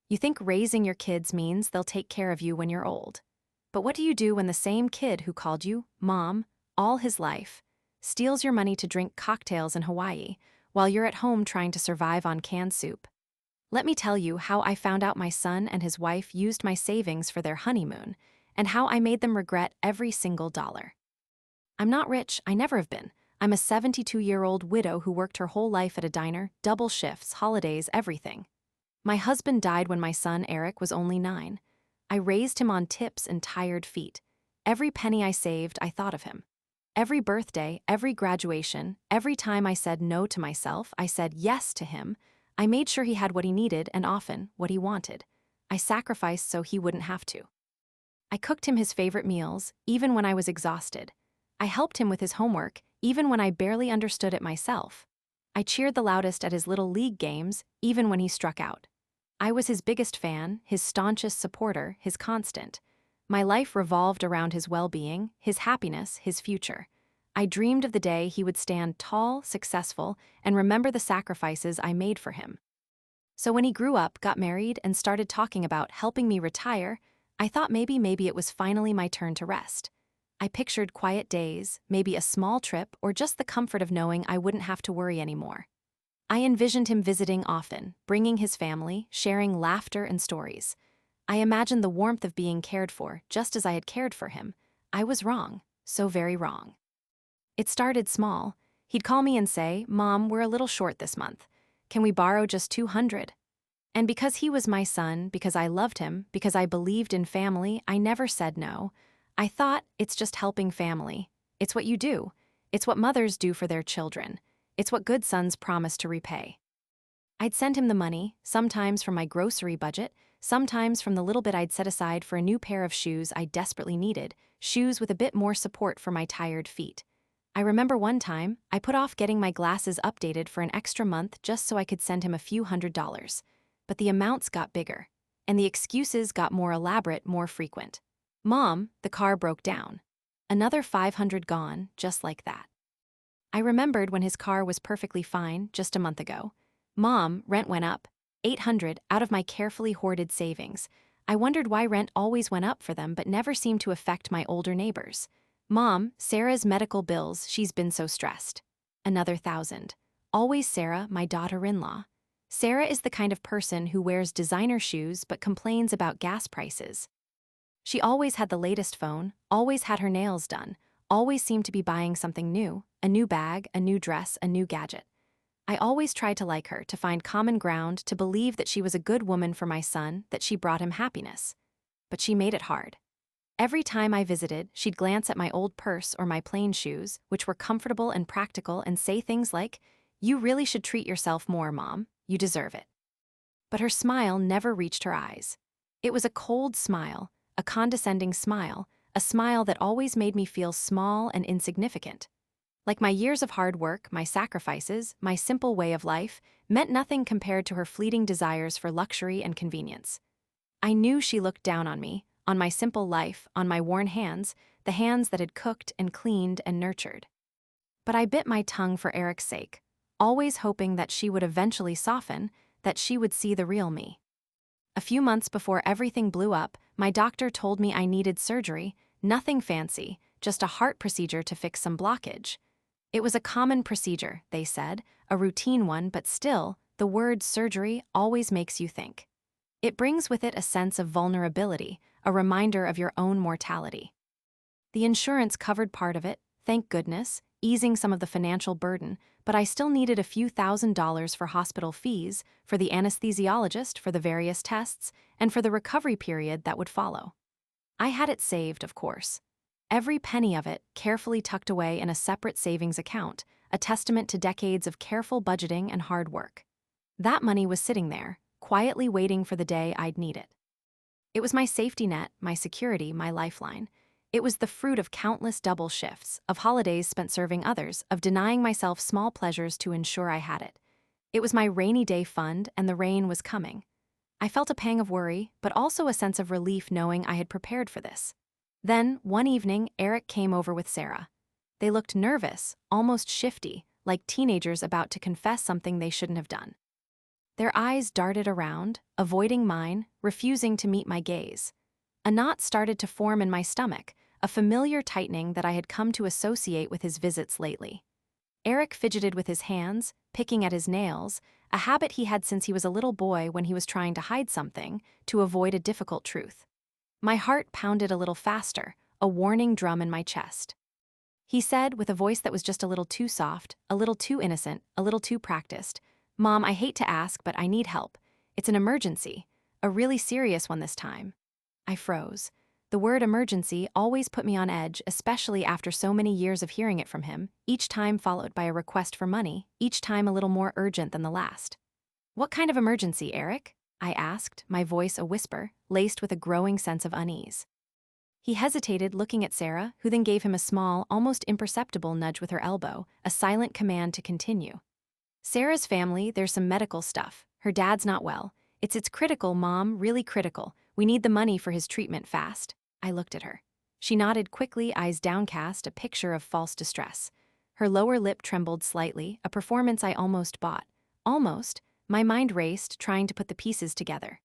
You think raising your kids means they'll take care of you when you're old. But what do you do when the same kid who called you Mom all his life steals your money to drink cocktails in Hawaii while you're at home trying to survive on canned soup? Let me tell you how I found out my son and his wife used my savings for their honeymoon, and how I made them regret every single dollar. I'm not rich, I never have been. I'm a 72-year-old widow who worked her whole life at a diner, double shifts, holidays, everything. My husband died when my son Eric was only 9. I raised him on tips and tired feet. Every penny I saved, I thought of him. Every birthday, every graduation, every time I said no to myself, I said yes to him. I made sure he had what he needed and often what he wanted. I sacrificed so he wouldn't have to. I cooked him his favorite meals, even when I was exhausted. I helped him with his homework, even when I barely understood it myself. I cheered the loudest at his little league games, even when he struck out. I was his biggest fan, his staunchest supporter, his constant. My life revolved around his well-being, his happiness, his future. I dreamed of the day he would stand tall, successful, and remember the sacrifices I made for him. So when he grew up, got married, and started talking about helping me retire, I thought maybe it was finally my turn to rest. I pictured quiet days, maybe a small trip, or just the comfort of knowing I wouldn't have to worry anymore. I envisioned him visiting often, bringing his family, sharing laughter and stories. I imagined the warmth of being cared for, just as I had cared for him. I was wrong, so very wrong. It started small. He'd call me and say, "Mom, we're a little short this month. Can we borrow just 200?" And because he was my son, because I loved him, because I believed in family, I never said no. I thought, it's just helping family. It's what you do. It's what mothers do for their children. It's what good sons promise to repay. I'd send him the money, sometimes from my grocery budget, sometimes from the little bit I'd set aside for a new pair of shoes I desperately needed, shoes with a bit more support for my tired feet. I remember one time, I put off getting my glasses updated for an extra month just so I could send him a few $100s. But the amounts got bigger, and the excuses got more elaborate, more frequent. "Mom, the car broke down." Another 500 gone, just like that. I remembered when his car was perfectly fine just a month ago. "Mom, rent went up." 800 out of my carefully hoarded savings. I wondered why rent always went up for them but never seemed to affect my older neighbors. "Mom, Sarah's medical bills, she's been so stressed." Another 1,000. Always Sarah, my daughter-in-law. Sarah is the kind of person who wears designer shoes but complains about gas prices. She always had the latest phone, always had her nails done, always seemed to be buying something new, a new bag, a new dress, a new gadget. I always tried to like her, to find common ground, to believe that she was a good woman for my son, that she brought him happiness. But she made it hard. Every time I visited, she'd glance at my old purse or my plain shoes, which were comfortable and practical, and say things like, "You really should treat yourself more, Mom. You deserve it." But her smile never reached her eyes. It was a cold smile, a condescending smile, a smile that always made me feel small and insignificant. Like my years of hard work, my sacrifices, my simple way of life, meant nothing compared to her fleeting desires for luxury and convenience. I knew she looked down on me, on my simple life, on my worn hands, the hands that had cooked and cleaned and nurtured. But I bit my tongue for Eric's sake, always hoping that she would eventually soften, that she would see the real me. A few months before everything blew up, my doctor told me I needed surgery, nothing fancy, just a heart procedure to fix some blockage. It was a common procedure, they said, a routine one, but still, the word surgery always makes you think. It brings with it a sense of vulnerability, a reminder of your own mortality. The insurance covered part of it, thank goodness, easing some of the financial burden, but I still needed a few $1,000s for hospital fees, for the anesthesiologist, for the various tests, and for the recovery period that would follow. I had it saved, of course. Every penny of it carefully tucked away in a separate savings account, a testament to decades of careful budgeting and hard work. That money was sitting there, quietly waiting for the day I'd need it. It was my safety net, my security, my lifeline. It was the fruit of countless double shifts, of holidays spent serving others, of denying myself small pleasures to ensure I had it. It was my rainy day fund, and the rain was coming. I felt a pang of worry, but also a sense of relief knowing I had prepared for this. Then, one evening, Eric came over with Sarah. They looked nervous, almost shifty, like teenagers about to confess something they shouldn't have done. Their eyes darted around, avoiding mine, refusing to meet my gaze. A knot started to form in my stomach, a familiar tightening that I had come to associate with his visits lately. Eric fidgeted with his hands, picking at his nails, a habit he had since he was a little boy when he was trying to hide something, to avoid a difficult truth. My heart pounded a little faster, a warning drum in my chest. He said, with a voice that was just a little too soft, a little too innocent, a little too practiced, "Mom, I hate to ask, but I need help. It's an emergency. A really serious one this time." I froze. The word emergency always put me on edge, especially after so many years of hearing it from him, each time followed by a request for money, each time a little more urgent than the last. "What kind of emergency, Eric?" I asked, my voice a whisper, laced with a growing sense of unease. He hesitated, looking at Sarah, who then gave him a small, almost imperceptible nudge with her elbow, a silent command to continue. "Sarah's family, there's some medical stuff. Her dad's not well. It's critical, Mom, really critical. We need the money for his treatment fast." I looked at her. She nodded quickly, eyes downcast, a picture of false distress. Her lower lip trembled slightly, a performance I almost bought. Almost. My mind raced, trying to put the pieces together.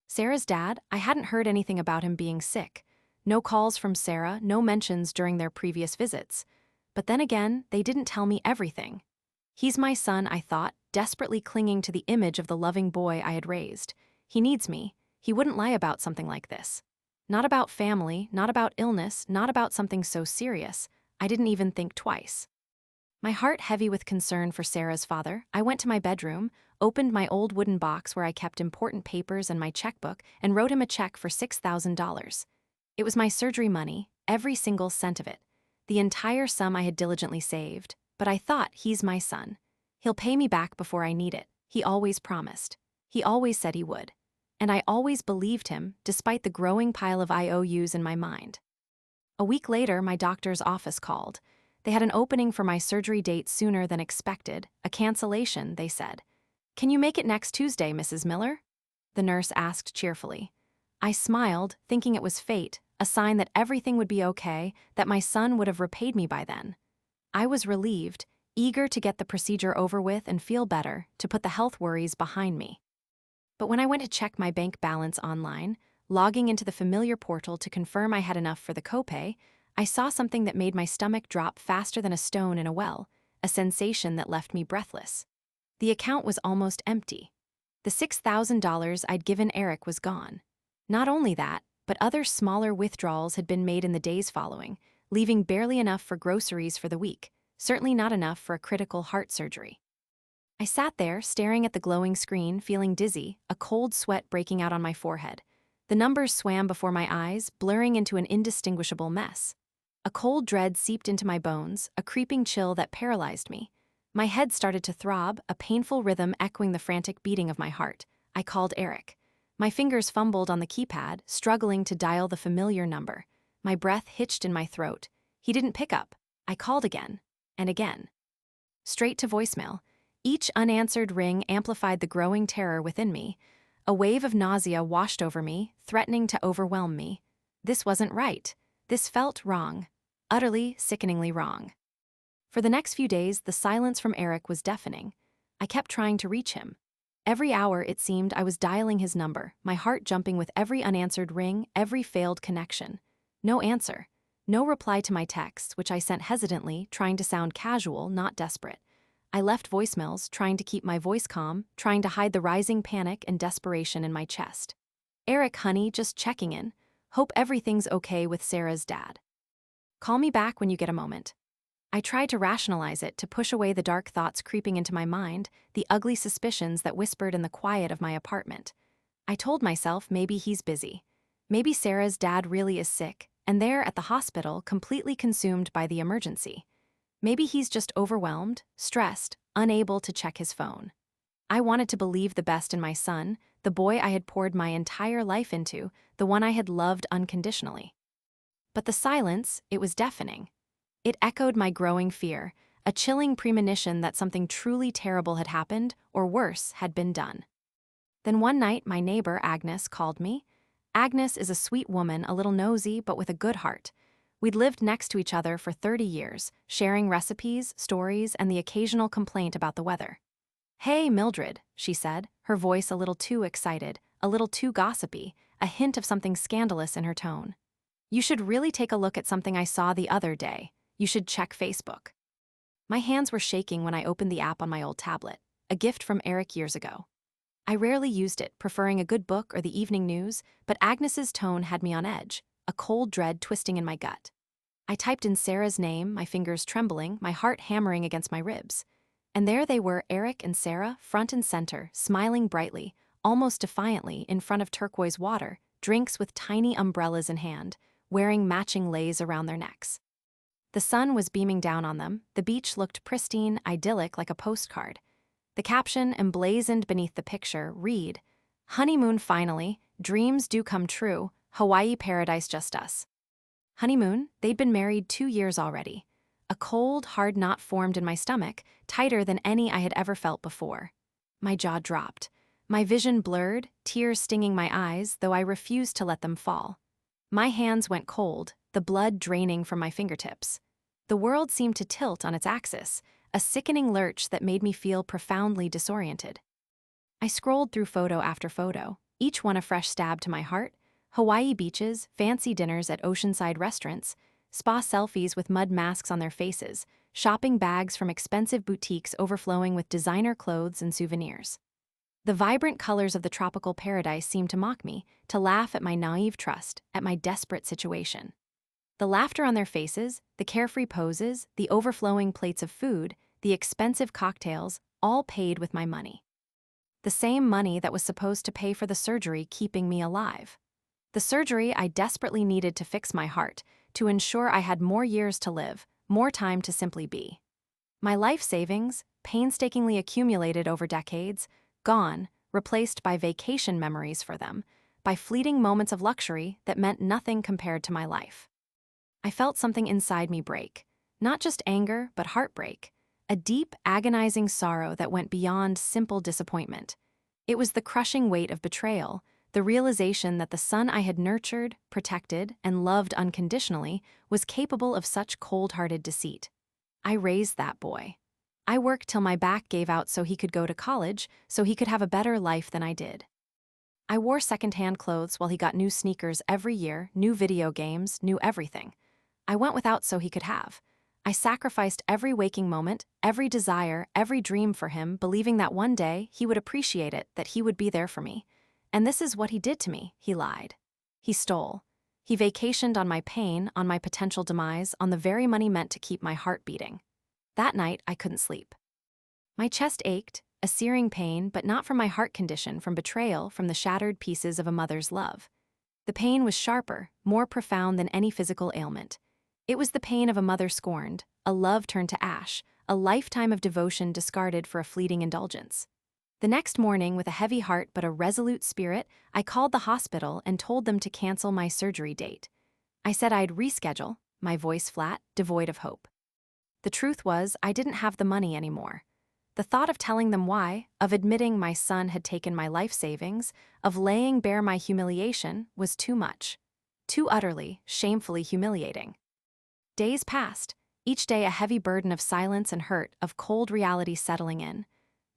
Sarah's dad, I hadn't heard anything about him being sick. No calls from Sarah, no mentions during their previous visits. But then again, they didn't tell me everything. He's my son, I thought, desperately clinging to the image of the loving boy I had raised. He needs me. He wouldn't lie about something like this. Not about family, not about illness, not about something so serious. I didn't even think twice. My heart heavy with concern for Sarah's father, I went to my bedroom, opened my old wooden box where I kept important papers and my checkbook, and wrote him a check for $6,000. It was my surgery money, every single cent of it. The entire sum I had diligently saved, but I thought, he's my son. He'll pay me back before I need it. He always promised. He always said he would. And I always believed him, despite the growing pile of IOUs in my mind. A week later, my doctor's office called. They had an opening for my surgery date sooner than expected, a cancellation, they said. "Can you make it next Tuesday, Mrs. Miller?" the nurse asked cheerfully. I smiled, thinking it was fate, a sign that everything would be okay, that my son would have repaid me by then. I was relieved, eager to get the procedure over with and feel better, to put the health worries behind me. But when I went to check my bank balance online, logging into the familiar portal to confirm I had enough for the copay, I saw something that made my stomach drop faster than a stone in a well, a sensation that left me breathless. The account was almost empty. The $6,000 I'd given Eric was gone. Not only that, but other smaller withdrawals had been made in the days following, leaving barely enough for groceries for the week, certainly not enough for a critical heart surgery. I sat there, staring at the glowing screen, feeling dizzy, a cold sweat breaking out on my forehead. The numbers swam before my eyes, blurring into an indistinguishable mess. A cold dread seeped into my bones, a creeping chill that paralyzed me. My head started to throb, a painful rhythm echoing the frantic beating of my heart. I called Eric. My fingers fumbled on the keypad, struggling to dial the familiar number. My breath hitched in my throat. He didn't pick up. I called again, and again. Straight to voicemail. Each unanswered ring amplified the growing terror within me. A wave of nausea washed over me, threatening to overwhelm me. This wasn't right. This felt wrong. Utterly, sickeningly wrong. For the next few days, the silence from Eric was deafening. I kept trying to reach him. Every hour, it seemed, I was dialing his number, my heart jumping with every unanswered ring, every failed connection. No answer. No reply to my texts, which I sent hesitantly, trying to sound casual, not desperate. I left voicemails, trying to keep my voice calm, trying to hide the rising panic and desperation in my chest. "Eric, honey, just checking in. Hope everything's okay with Sarah's dad. Call me back when you get a moment." I tried to rationalize it, to push away the dark thoughts creeping into my mind, the ugly suspicions that whispered in the quiet of my apartment. I told myself maybe he's busy. Maybe Sarah's dad really is sick, and they're at the hospital, completely consumed by the emergency. Maybe he's just overwhelmed, stressed, unable to check his phone. I wanted to believe the best in my son, the boy I had poured my entire life into, the one I had loved unconditionally. But the silence, it was deafening. It echoed my growing fear, a chilling premonition that something truly terrible had happened, or worse, had been done. Then one night, my neighbor, Agnes, called me. Agnes is a sweet woman, a little nosy, but with a good heart. We'd lived next to each other for 30 years, sharing recipes, stories, and the occasional complaint about the weather. Hey, Mildred, she said, her voice a little too excited, a little too gossipy, a hint of something scandalous in her tone. You should really take a look at something I saw the other day. You should check Facebook. My hands were shaking when I opened the app on my old tablet, a gift from Eric years ago. I rarely used it, preferring a good book or the evening news, but Agnes's tone had me on edge, a cold dread twisting in my gut. I typed in Sarah's name, my fingers trembling, my heart hammering against my ribs. And there they were, Eric and Sarah, front and center, smiling brightly, almost defiantly, in front of turquoise water, drinks with tiny umbrellas in hand, wearing matching leis around their necks. The sun was beaming down on them, the beach looked pristine, idyllic like a postcard. The caption, emblazoned beneath the picture, read, "Honeymoon finally, dreams do come true, Hawaii paradise just us." Honeymoon, they'd been married 2 years already. A cold, hard knot formed in my stomach, tighter than any I had ever felt before. My jaw dropped. My vision blurred, tears stinging my eyes, though I refused to let them fall. My hands went cold, the blood draining from my fingertips. The world seemed to tilt on its axis, a sickening lurch that made me feel profoundly disoriented. I scrolled through photo after photo, each one a fresh stab to my heart. Hawaii beaches, fancy dinners at oceanside restaurants, spa selfies with mud masks on their faces, shopping bags from expensive boutiques overflowing with designer clothes and souvenirs. The vibrant colors of the tropical paradise seemed to mock me, to laugh at my naive trust, at my desperate situation. The laughter on their faces, the carefree poses, the overflowing plates of food, the expensive cocktails, all paid with my money. The same money that was supposed to pay for the surgery keeping me alive. The surgery I desperately needed to fix my heart, to ensure I had more years to live, more time to simply be. My life savings, painstakingly accumulated over decades, gone, replaced by vacation memories for them, by fleeting moments of luxury that meant nothing compared to my life. I felt something inside me break, not just anger, but heartbreak, a deep, agonizing sorrow that went beyond simple disappointment. It was the crushing weight of betrayal, the realization that the son I had nurtured, protected, and loved unconditionally was capable of such cold-hearted deceit. I raised that boy. I worked till my back gave out so he could go to college, so he could have a better life than I did. I wore secondhand clothes while he got new sneakers every year, new video games, new everything. I went without so he could have. I sacrificed every waking moment, every desire, every dream for him, believing that one day he would appreciate it, that he would be there for me. And this is what he did to me, he lied. He stole. He vacationed on my pain, on my potential demise, on the very money meant to keep my heart beating. That night, I couldn't sleep. My chest ached, a searing pain, but not from my heart condition, from betrayal, from the shattered pieces of a mother's love. The pain was sharper, more profound than any physical ailment. It was the pain of a mother scorned, a love turned to ash, a lifetime of devotion discarded for a fleeting indulgence. The next morning, with a heavy heart but a resolute spirit, I called the hospital and told them to cancel my surgery date. I said I'd reschedule, my voice flat, devoid of hope. The truth was, I didn't have the money anymore. The thought of telling them why, of admitting my son had taken my life savings, of laying bare my humiliation, was too much. Too utterly, shamefully humiliating. Days passed, each day a heavy burden of silence and hurt, of cold reality settling in.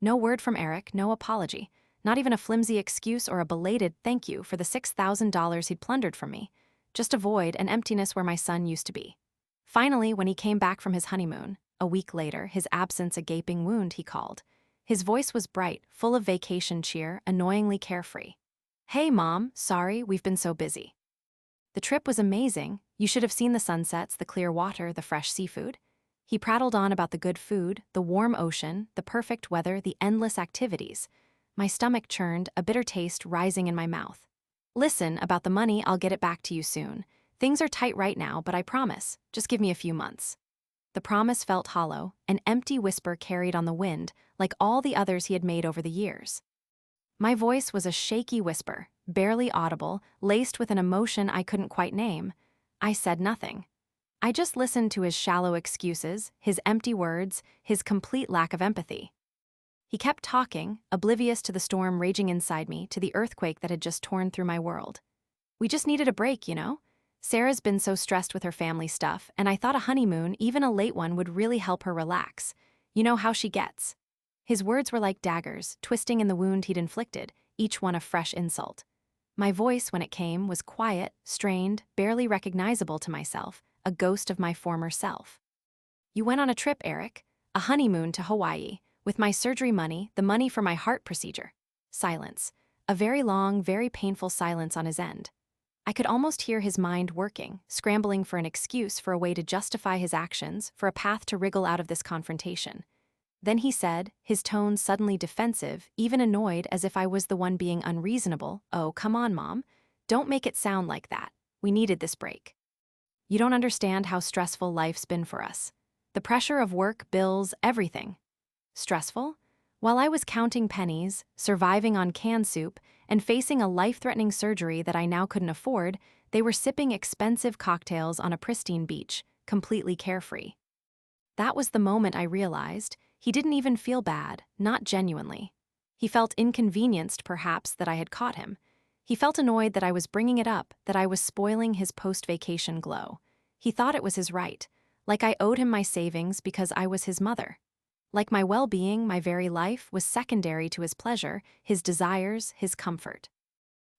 No word from Eric, no apology, not even a flimsy excuse or a belated thank you for the $6,000 he'd plundered from me. Just a void, an emptiness where my son used to be. Finally, when he came back from his honeymoon, a week later, his absence a gaping wound, he called. His voice was bright, full of vacation cheer, annoyingly carefree. "Hey, Mom, sorry, we've been so busy." The trip was amazing. You should have seen the sunsets, the clear water, the fresh seafood. He prattled on about the good food, the warm ocean, the perfect weather, the endless activities. My stomach churned, a bitter taste rising in my mouth. "Listen, about the money, I'll get it back to you soon. Things are tight right now, but I promise. Just give me a few months." The promise felt hollow, an empty whisper carried on the wind, like all the others he had made over the years. My voice was a shaky whisper, barely audible, laced with an emotion I couldn't quite name. I said nothing. I just listened to his shallow excuses, his empty words, his complete lack of empathy. He kept talking, oblivious to the storm raging inside me, to the earthquake that had just torn through my world. "We just needed a break, you know? Sarah's been so stressed with her family stuff, and I thought a honeymoon, even a late one, would really help her relax. You know how she gets." His words were like daggers, twisting in the wound he'd inflicted, each one a fresh insult. My voice, when it came, was quiet, strained, barely recognizable to myself, a ghost of my former self. You went on a trip, Eric. A honeymoon to Hawaii, with my surgery money, the money for my heart procedure. Silence. A very long, very painful silence on his end. I could almost hear his mind working, scrambling for an excuse, for a way to justify his actions, for a path to wriggle out of this confrontation. Then he said, his tone suddenly defensive, even annoyed, as if I was the one being unreasonable, "Oh, come on, Mom. Don't make it sound like that. We needed this break. You don't understand how stressful life's been for us. The pressure of work, bills, everything." Stressful? While I was counting pennies, surviving on canned soup, and facing a life-threatening surgery that I now couldn't afford, they were sipping expensive cocktails on a pristine beach, completely carefree. That was the moment I realized he didn't even feel bad, not genuinely. He felt inconvenienced, perhaps, that I had caught him. He felt annoyed that I was bringing it up, that I was spoiling his post-vacation glow. He thought it was his right, like I owed him my savings because I was his mother. Like my well-being, my very life, was secondary to his pleasure, his desires, his comfort.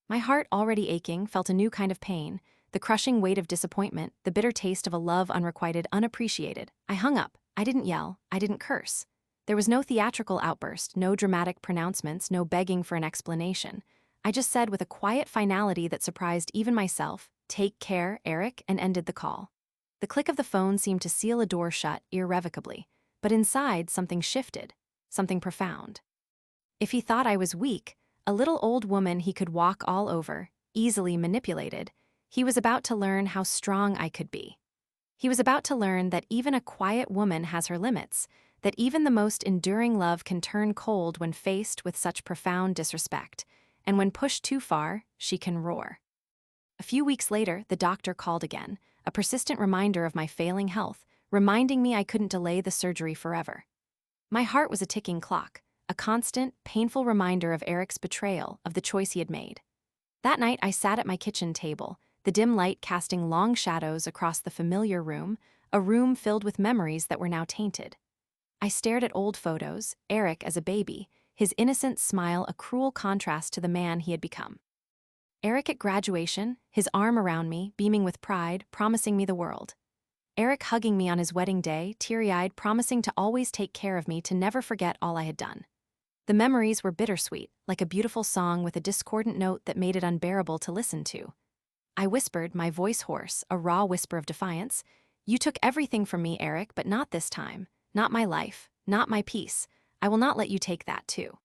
My heart, already aching, felt a new kind of pain, the crushing weight of disappointment, the bitter taste of a love unrequited, unappreciated. I hung up. I didn't yell. I didn't curse. There was no theatrical outburst, no dramatic pronouncements, no begging for an explanation. I just said with a quiet finality that surprised even myself, "Take care, Eric," and ended the call. The click of the phone seemed to seal a door shut irrevocably. But inside, something shifted, something profound. If he thought I was weak, a little old woman he could walk all over, easily manipulated, he was about to learn how strong I could be. He was about to learn that even a quiet woman has her limits, that even the most enduring love can turn cold when faced with such profound disrespect, and when pushed too far, she can roar. A few weeks later, the doctor called again, a persistent reminder of my failing health, reminding me I couldn't delay the surgery forever. My heart was a ticking clock, a constant, painful reminder of Eric's betrayal, of the choice he had made. That night, I sat at my kitchen table, the dim light casting long shadows across the familiar room, a room filled with memories that were now tainted. I stared at old photos, Eric as a baby, his innocent smile a cruel contrast to the man he had become. Eric at graduation, his arm around me, beaming with pride, promising me the world. Eric hugging me on his wedding day, teary-eyed, promising to always take care of me, to never forget all I had done. The memories were bittersweet, like a beautiful song with a discordant note that made it unbearable to listen to. I whispered, my voice hoarse, a raw whisper of defiance, "You took everything from me, Eric, but not this time. Not my life, not my peace. I will not let you take that too."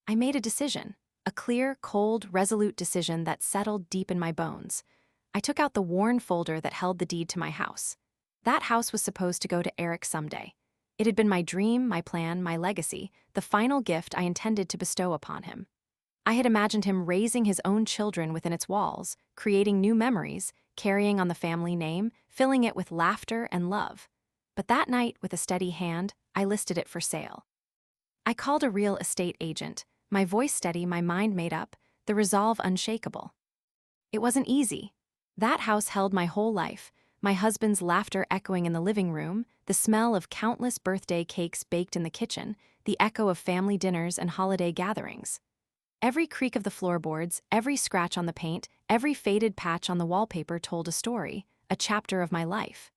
I made a decision, a clear, cold, resolute decision that settled deep in my bones. I took out the worn folder that held the deed to my house. That house was supposed to go to Eric someday. It had been my dream, my plan, my legacy, the final gift I intended to bestow upon him. I had imagined him raising his own children within its walls, creating new memories, carrying on the family name, filling it with laughter and love. But that night, with a steady hand, I listed it for sale. I called a real estate agent, my voice steady, my mind made up, the resolve unshakable. It wasn't easy. That house held my whole life, my husband's laughter echoing in the living room, the smell of countless birthday cakes baked in the kitchen, the echo of family dinners and holiday gatherings. Every creak of the floorboards, every scratch on the paint, every faded patch on the wallpaper told a story, a chapter of my life.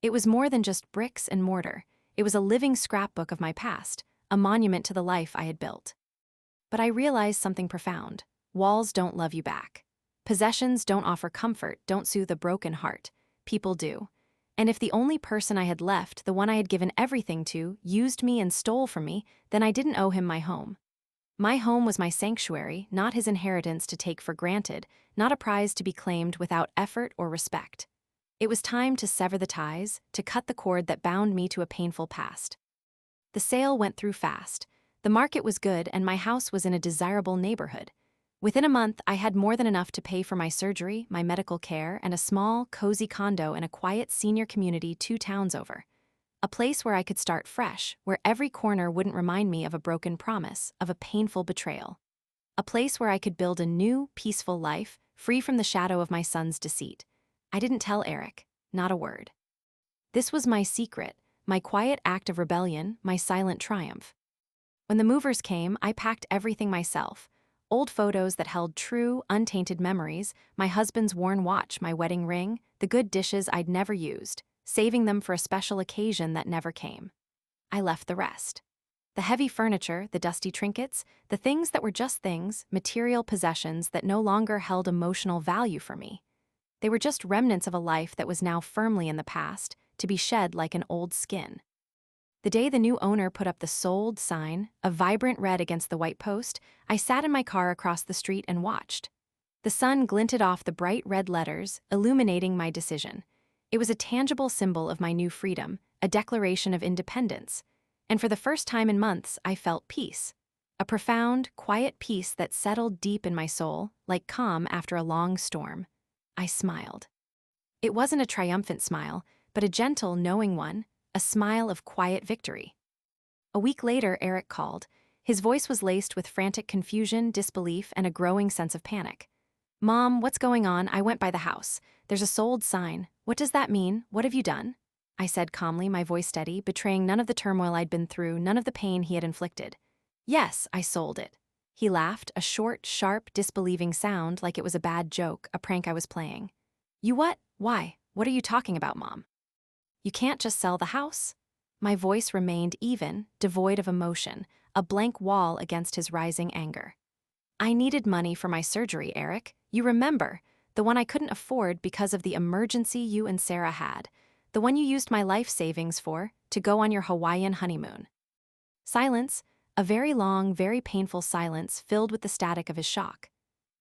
It was more than just bricks and mortar. It was a living scrapbook of my past, a monument to the life I had built. But I realized something profound. Walls don't love you back. Possessions don't offer comfort, don't soothe a broken heart. People do. And if the only person I had left, the one I had given everything to, used me and stole from me, then I didn't owe him my home. My home was my sanctuary, not his inheritance to take for granted, not a prize to be claimed without effort or respect. It was time to sever the ties, to cut the cord that bound me to a painful past. The sale went through fast. The market was good and my house was in a desirable neighborhood. Within a month, I had more than enough to pay for my surgery, my medical care, and a small, cozy condo in a quiet senior community 2 towns over. A place where I could start fresh, where every corner wouldn't remind me of a broken promise, of a painful betrayal. A place where I could build a new, peaceful life, free from the shadow of my son's deceit. I didn't tell Eric, not a word. This was my secret, my quiet act of rebellion, my silent triumph. When the movers came, I packed everything myself. Old photos that held true, untainted memories, my husband's worn watch, my wedding ring, the good dishes I'd never used, saving them for a special occasion that never came. I left the rest. The heavy furniture, the dusty trinkets, the things that were just things, material possessions that no longer held emotional value for me. They were just remnants of a life that was now firmly in the past, to be shed like an old skin. The day the new owner put up the sold sign, a vibrant red against the white post, I sat in my car across the street and watched. The sun glinted off the bright red letters, illuminating my decision. It was a tangible symbol of my new freedom, a declaration of independence. And for the first time in months, I felt peace. A profound, quiet peace that settled deep in my soul, like calm after a long storm. I smiled. It wasn't a triumphant smile, but a gentle, knowing one, a smile of quiet victory. A week later, Eric called. His voice was laced with frantic confusion, disbelief, and a growing sense of panic. "Mom, what's going on? I went by the house. There's a sold sign. What does that mean? What have you done?" I said calmly, my voice steady, betraying none of the turmoil I'd been through, none of the pain he had inflicted. "Yes, I sold it." He laughed, a short, sharp, disbelieving sound like it was a bad joke, a prank I was playing. "You what? Why? What are you talking about, Mom? You can't just sell the house?" My voice remained even, devoid of emotion, a blank wall against his rising anger. "I needed money for my surgery, Eric. You remember, the one I couldn't afford because of the emergency you and Sarah had, the one you used my life savings for, to go on your Hawaiian honeymoon." Silence, a very long, very painful silence filled with the static of his shock.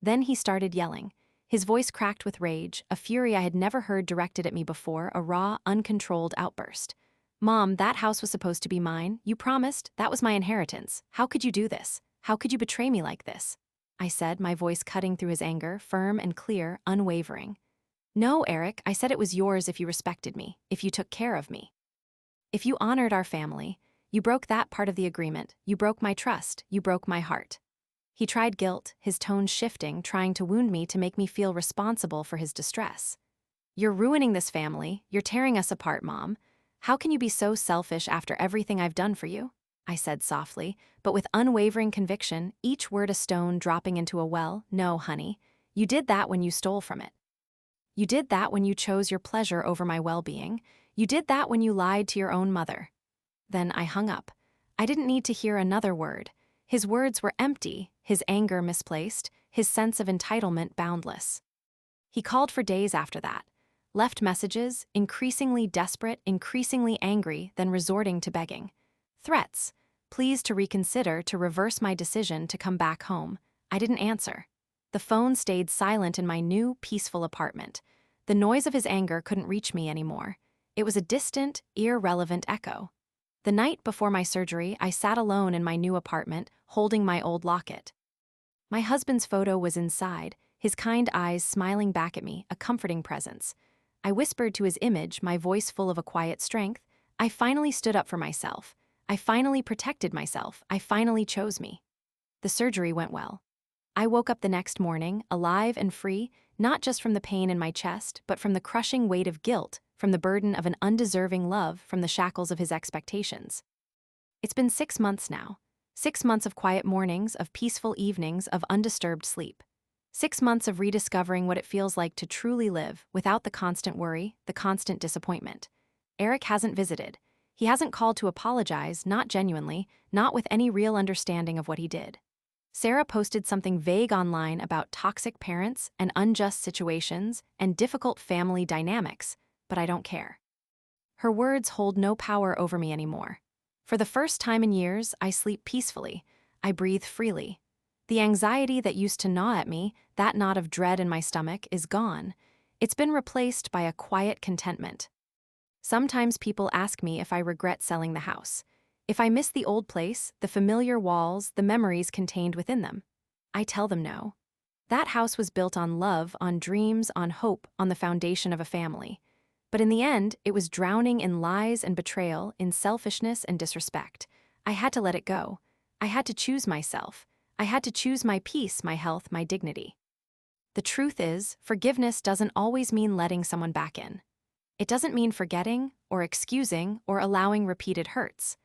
Then he started yelling. His voice cracked with rage, a fury I had never heard directed at me before, a raw, uncontrolled outburst. "Mom, that house was supposed to be mine. You promised. That was my inheritance. How could you do this? How could you betray me like this?" I said, my voice cutting through his anger, firm and clear, unwavering. "No, Eric, I said it was yours if you respected me, if you took care of me. If you honored our family. You broke that part of the agreement. You broke my trust. You broke my heart." He tried guilt, his tone shifting, trying to wound me to make me feel responsible for his distress. "You're ruining this family. You're tearing us apart, Mom. How can you be so selfish after everything I've done for you?" I said softly, but with unwavering conviction, each word a stone dropping into a well. "No, honey. You did that when you stole from it. You did that when you chose your pleasure over my well-being. You did that when you lied to your own mother." Then I hung up. I didn't need to hear another word. His words were empty, his anger misplaced, his sense of entitlement boundless. He called for days after that, left messages, increasingly desperate, increasingly angry, then resorting to begging. Threats, pleas to reconsider, to reverse my decision to come back home. I didn't answer. The phone stayed silent in my new, peaceful apartment. The noise of his anger couldn't reach me anymore. It was a distant, irrelevant echo. The night before my surgery, I sat alone in my new apartment, holding my old locket. My husband's photo was inside, his kind eyes smiling back at me, a comforting presence. I whispered to his image, my voice full of a quiet strength. I finally stood up for myself. I finally protected myself. I finally chose me. The surgery went well. I woke up the next morning, alive and free, not just from the pain in my chest, but from the crushing weight of guilt, from the burden of an undeserving love, from the shackles of his expectations. It's been 6 months now. 6 months of quiet mornings, of peaceful evenings, of undisturbed sleep. 6 months of rediscovering what it feels like to truly live, without the constant worry, the constant disappointment. Eric hasn't visited. He hasn't called to apologize, not genuinely, not with any real understanding of what he did. Sarah posted something vague online about toxic parents and unjust situations and difficult family dynamics, but I don't care. Her words hold no power over me anymore. For the first time in years, I sleep peacefully. I breathe freely. The anxiety that used to gnaw at me, that knot of dread in my stomach, is gone. It's been replaced by a quiet contentment. Sometimes people ask me if I regret selling the house. If I miss the old place, the familiar walls, the memories contained within them. I tell them no. That house was built on love, on dreams, on hope, on the foundation of a family. But in the end, it was drowning in lies and betrayal, in selfishness and disrespect. I had to let it go. I had to choose myself. I had to choose my peace, my health, my dignity. The truth is, forgiveness doesn't always mean letting someone back in. It doesn't mean forgetting, or excusing, or allowing repeated hurts.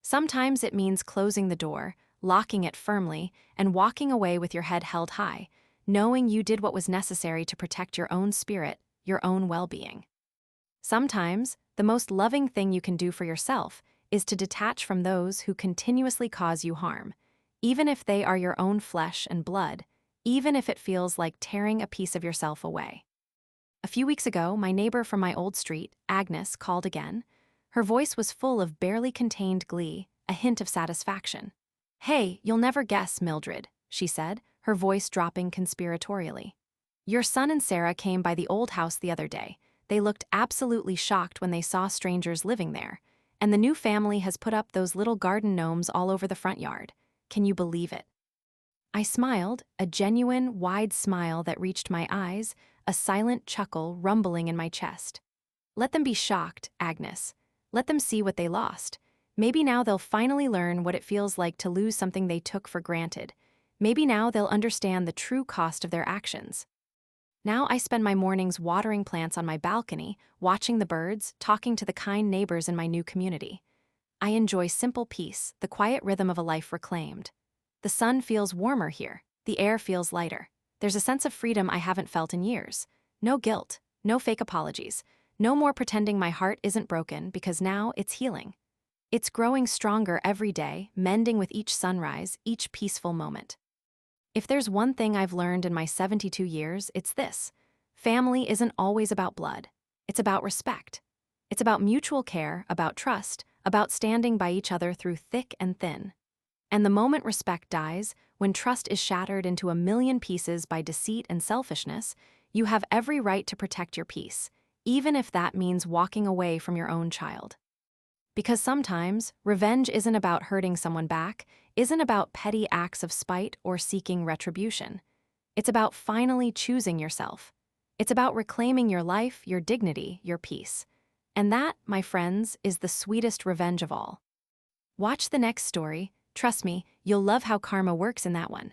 Sometimes it means closing the door, locking it firmly, and walking away with your head held high, knowing you did what was necessary to protect your own spirit, your own well-being. Sometimes, the most loving thing you can do for yourself is to detach from those who continuously cause you harm, even if they are your own flesh and blood, even if it feels like tearing a piece of yourself away. A few weeks ago, my neighbor from my old street, Agnes, called again. Her voice was full of barely contained glee, a hint of satisfaction. "Hey, you'll never guess, Mildred," she said, her voice dropping conspiratorially. "Your son and Sarah came by the old house the other day. They looked absolutely shocked when they saw strangers living there. And the new family has put up those little garden gnomes all over the front yard. Can you believe it?" I smiled, a genuine, wide smile that reached my eyes, a silent chuckle rumbling in my chest. Let them be shocked, Agnes. Let them see what they lost. Maybe now they'll finally learn what it feels like to lose something they took for granted. Maybe now they'll understand the true cost of their actions. Now I spend my mornings watering plants on my balcony, watching the birds, talking to the kind neighbors in my new community. I enjoy simple peace, the quiet rhythm of a life reclaimed. The sun feels warmer here. The air feels lighter. There's a sense of freedom I haven't felt in years. No guilt, no fake apologies, no more pretending my heart isn't broken because now it's healing. It's growing stronger every day, mending with each sunrise, each peaceful moment. If there's one thing I've learned in my 72 years, it's this. Family isn't always about blood. It's about respect. It's about mutual care, about trust, about standing by each other through thick and thin. And the moment respect dies, when trust is shattered into a million pieces by deceit and selfishness, you have every right to protect your peace, even if that means walking away from your own child. Because sometimes, revenge isn't about hurting someone back, isn't about petty acts of spite or seeking retribution. It's about finally choosing yourself. It's about reclaiming your life, your dignity, your peace. And that, my friends, is the sweetest revenge of all. Watch the next story. Trust me, you'll love how karma works in that one.